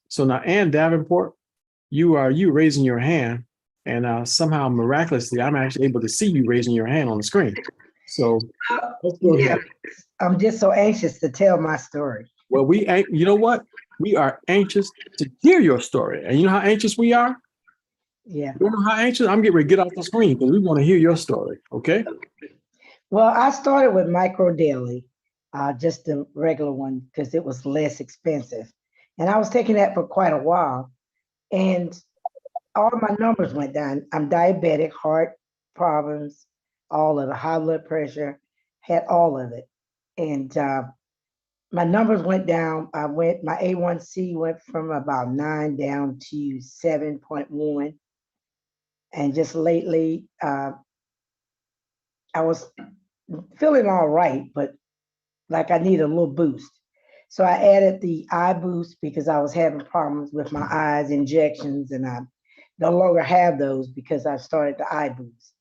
So now, Ann Davenport, you raising your hand, and somehow miraculously, I'm actually able to see you raising your hand on the screen. So let's go Yeah, ahead. I'm just so anxious to tell my story. Well, you know what? We are anxious to hear your story, and you know how anxious we are. Yeah. You know how anxious I'm getting ready to get off the screen because we want to hear your story. Okay. Well, I started with micro daily, just the regular one because it was less expensive. And I was taking that for quite a while. And all my numbers went down. I'm diabetic, heart problems, all of the high blood pressure, had all of it. And my numbers went down. My A1C went from about 9 down to 7.1. And just lately, I was feeling all right, but like I need a little boost. So I added the eye boost because I was having problems with my eyes, injections, and I no longer have those because I started the eye boost.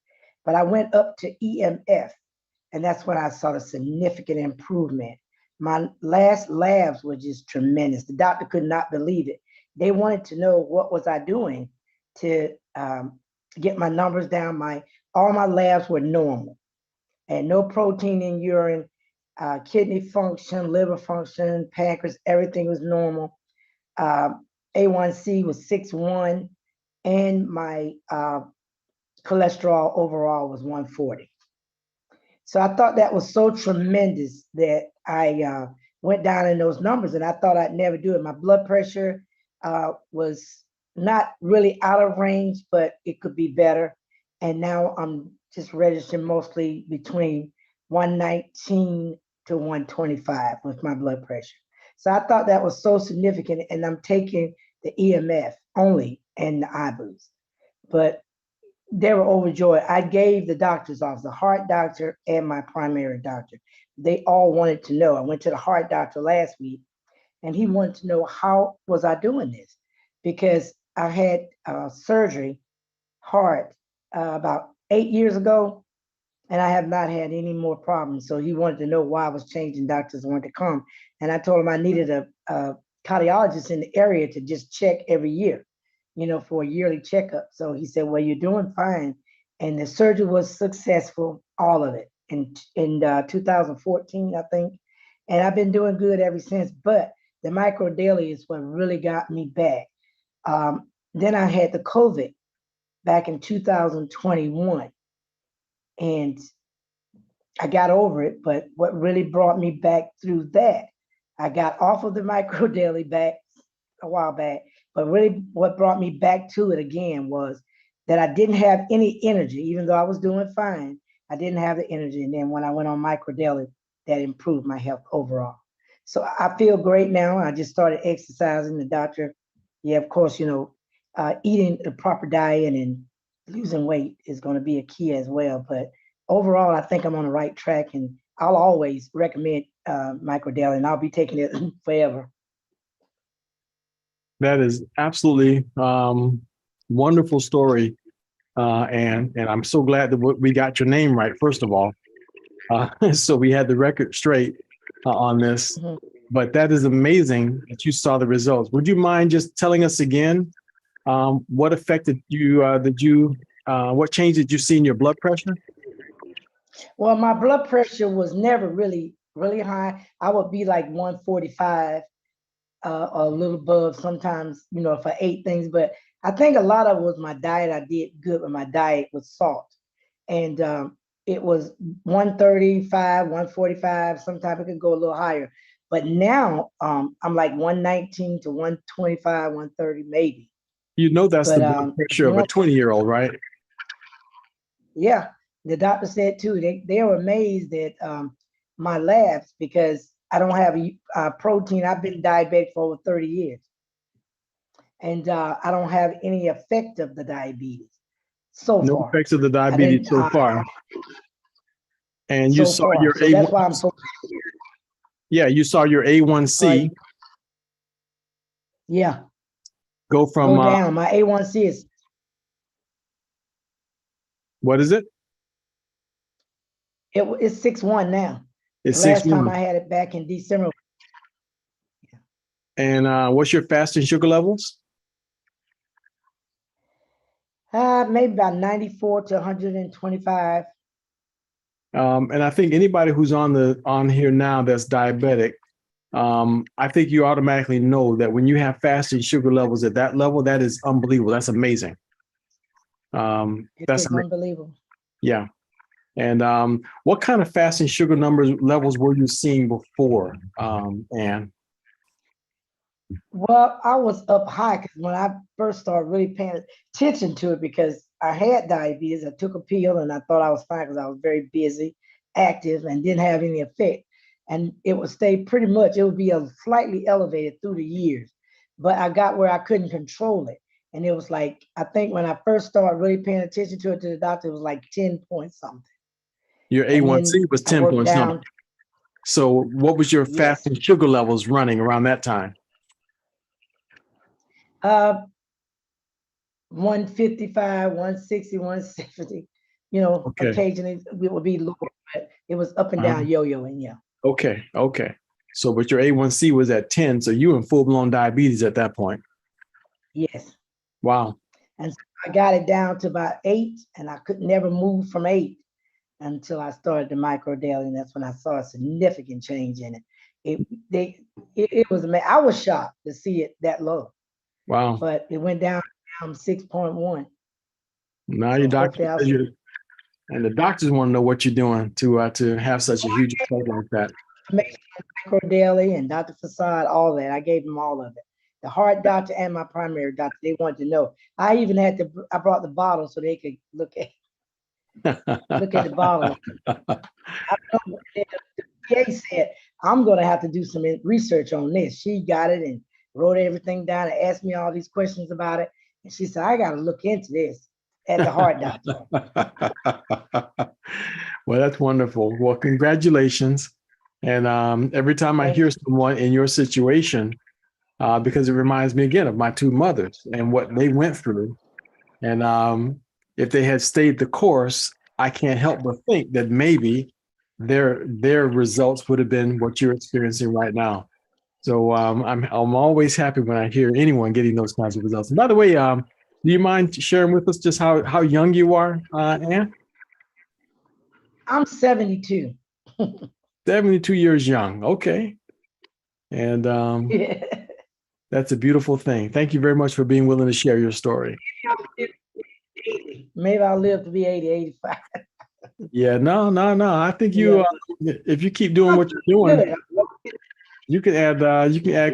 But I went up to EMF, and that's when I saw the significant improvement. My last labs were just tremendous. The doctor could not believe it. They wanted to know what was I doing to get my numbers down. My all my labs were normal and no protein in urine, kidney function, liver function, pancreas, everything was normal. Uh, A1C was 6.1, and my cholesterol overall was 140. So I thought that was so tremendous that I went down in those numbers, and I thought I'd never do it. My blood pressure was not really out of range, but it could be better. And now I'm just registering mostly between 119 to 125 with my blood pressure. So I thought that was so significant, and I'm taking the EMF only and the iBoost. But they were overjoyed. I gave the doctor's office, the heart doctor and my primary doctor. They all wanted to know. I went to the heart doctor last week, and he wanted to know how was I doing this because I had surgery heart about 8 years ago, and I have not had any more problems. So he wanted to know why I was changing doctors wanted to come, and I told him I needed a cardiologist in the area to just check every year, for a yearly checkup. So he said, "Well, you're doing fine," and the surgery was successful, all of it, in 2014, I think, and I've been doing good ever since. But the micro daily is what really got me back. Then I had the COVID back in 2021, and I got over it. But what really brought me back through that, I got off of the micro daily back a while back, but really what brought me back to it again was that I didn't have any energy, even though I was doing fine. I didn't have the energy. And then when I went on micro daily, that improved my health overall. So I feel great now. I just started exercising. The doctor, yeah, of course, eating the proper diet and losing weight is going to be a key as well. But overall, I think I'm on the right track, and I'll always recommend micro daily, and I'll be taking it forever. That is absolutely wonderful story, and I'm so glad that we got your name right. First of all, so we had the record straight on this. Mhm. But that is amazing that you saw the results. Would you mind just telling us again what effect what change did you see in your blood pressure? Well, my blood pressure was never really, really high. I would be like 145, a little above sometimes, if I ate things. But I think a lot of it was my diet. I did good with my diet with salt. And it was 135, 145. Sometimes it could go a little higher. But now I'm like 119 to 125, 130 maybe. You know that's the But blood pressure of a one 20-year-old, right? Yeah, the doctor said too. They were amazed at my labs because I don't have protein. I've been diabetic for over 30 years, and I don't have any effect of the diabetes so No far. effects of the I diabetes didn't so far. And you so saw far. your So that's A1, why I'm so yeah, you saw your like A1C yeah go from go down. My A1C is what is it? it's 6.1 now. The It's last time 6.1. I had it back in December. And what's your fasting sugar levels? Maybe about 94 to 125. And I think anybody who's on here now that's diabetic, I think you automatically know that when you have fasting sugar levels at that level, that is unbelievable. That's amazing. It That's is unbelievable. yeah. And what kind of fasting sugar levels were you seeing before, Ann? Well, I was up high because when I first started really paying attention to it, because I had diabetes, I took a pill and I thought I was fine because I was very busy, active, and didn't have any effect. And it would stay pretty much, it would be a slightly elevated through the years. But I got where I couldn't control it. And it was like, I think when I first started really paying attention to it to the doctor, it was like 10 point something. Your And A1C then was I 10 worked point something. down, So what was your yes. fasting sugar levels running around that time? 155, 160, 170. You know, Okay. occasionally it would be lower, but it was up and Uh-huh. down, yo-yoing, yeah. Okay. So, but your A1C was at 10, so you were in full-blown diabetes at that point. Yes. Wow. And so I got it down to about 8, and I could never move from 8 until I started the micro daily, and that's when I saw a significant change in it. It was amazing. I was shocked to see it that low. Wow. But it went down 6.1. Now So your doctor, hopefully and the doctors want to know what you're doing to have such a huge effect like that. Micro Daily and Dr. Facade, all that. I gave them all of it. The heart doctor and my primary doctor, they wanted to know. I even I brought the bottle so they could look at the bottle. The PA said, I'm going to have to do some research on this. She got it and wrote everything down and asked me all these questions about it. And she said, I got to look into this at the heart doctor. Well, that's wonderful. Well, congratulations. And every time I hear someone in your situation, because it reminds me again of my two mothers and what they went through. And if they had stayed the course, I can't help but think that maybe their results would have been what you're experiencing right now. So I'm always happy when I hear anyone getting those kinds of results. And by the way, do you mind sharing with us just how young you are, Ann? I'm 72. 72 years young. Okay. And Yeah. that's a beautiful thing. Thank you very much for being willing to share your story. Maybe I'll live to be 80, 85. Yeah, no. I think if you keep doing what you're doing, you can add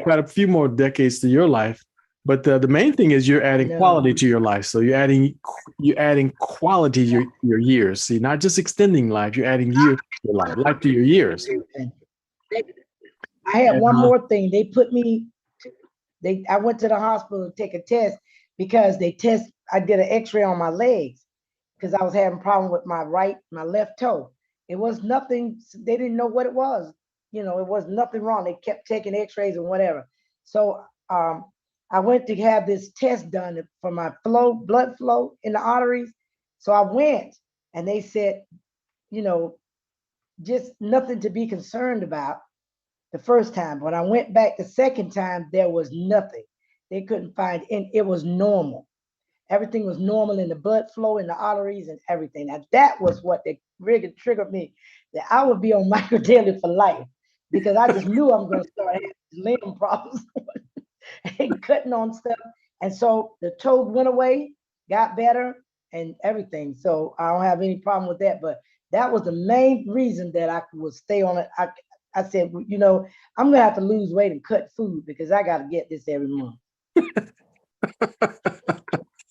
quite a few more decades to your life. But the main thing is you're adding quality to your life. So you're adding quality to your years. See, not just extending life, you're adding years to your life to your years. I had one more thing. I went to the hospital to take a test because I did an x-ray on my legs because I was having a problem with my left toe. It was nothing, they didn't know what it was. You know, it was nothing wrong. They kept taking x-rays and whatever. So I went to have this test done for my blood flow in the arteries. So I went and they said, you know, just nothing to be concerned about the first time. When I went back the second time, there was nothing. They couldn't find, and it was normal. Everything was normal in the blood flow, in the arteries, and everything. Now that was what they really triggered me, that I would be on microdaily for life, because I just knew I'm going to start having limb problems and cutting on stuff. And so the toes went away, got better, and everything. So I don't have any problem with that. But that was the main reason that I would stay on it. I said, you know, I'm gonna have to lose weight and cut food because I got to get this every month.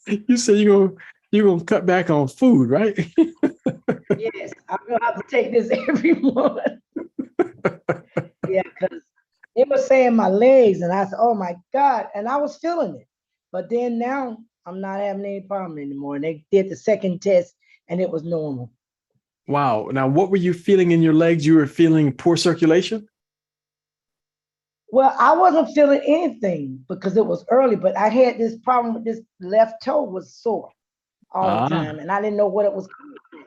You said you're gonna cut back on food, right? Yes, I'm gonna have to take this every month. Yeah, because it was saying my legs, and I said, "Oh my God!" And I was feeling it, but then now I'm not having any problem anymore. And they did the second test, and it was normal. Wow. Now, what were you feeling in your legs? You were feeling poor circulation? Well, I wasn't feeling anything because it was early, but I had this problem with this left toe was sore all the time, and I didn't know what it was coming from.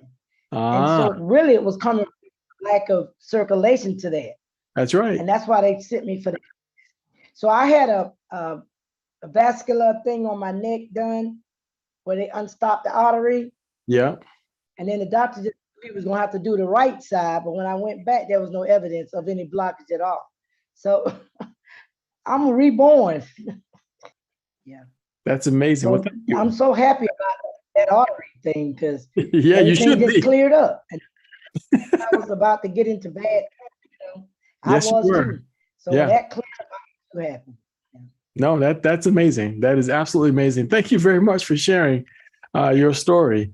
And so it was coming from lack of circulation to that. That's right. And that's why they sent me for that. So I had a vascular thing on my neck done where they unstopped the artery. Yeah. And then the doctor just he was gonna have to do the right side, but when I went back, there was no evidence of any blockage at all. So I'm reborn. Yeah. That's amazing. Well, So thank you. I'm so happy about that artery thing because Yeah, you everything should just be. cleared up. And I was about to get into bad, I Yes, you was were. too. So when Yeah. that cleared up, I'm so happy. No, that's amazing. That is absolutely amazing. Thank you very much for sharing your story.